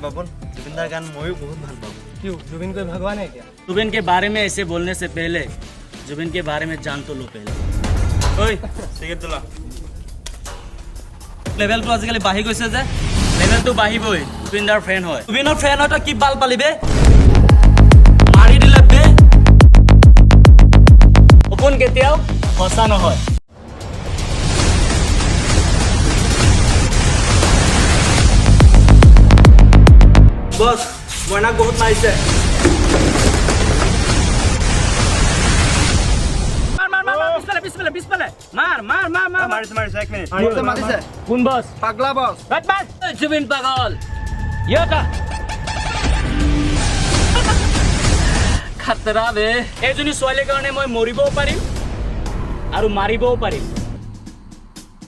बाबन जुबिन दार गान मयो बहुत ভাল পাওঁ क्यों जुबिन कोई भगवान है क्या जुबिन के बारे में ऐसे बोलने से पहले जुबिन के बारे में जान तो लो पहले ओए सिगरेट তোলা লেভেলটো আজিকালি বাঢ়ি গৈছে যে লেভেলটো বাঢ়িবই जुबिन दार ফ্ৰেণ্ড হয় जुबिনৰ ফ্ৰেণ্ড হয় তই কি বাল পালি বে মাৰি দিলে বে সপোন কেতিয়াও সঁচা নহয় বস ময়নাক বহুত মাৰিছে পিছফালে মাৰ মাৰিছে 1 মিনিট मारिছে কোন বস पागला बॉस जुबिन পাগল ইয়টা খাতৰা বে এইজনী ছোৱালীৰ কাৰণে মই মৰিবও পাৰিম আৰু মাৰিবও পাৰিম